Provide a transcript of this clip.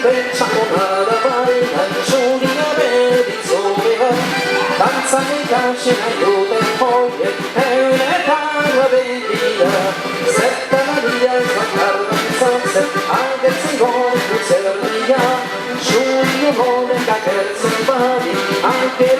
Facciamo una vaina, giulia per il sole, danza che casce aiuta il foglie, è una cara vendita, setta Maria, guarda in salse, anche il singolo più servia, giulia vuole che terza pari, anche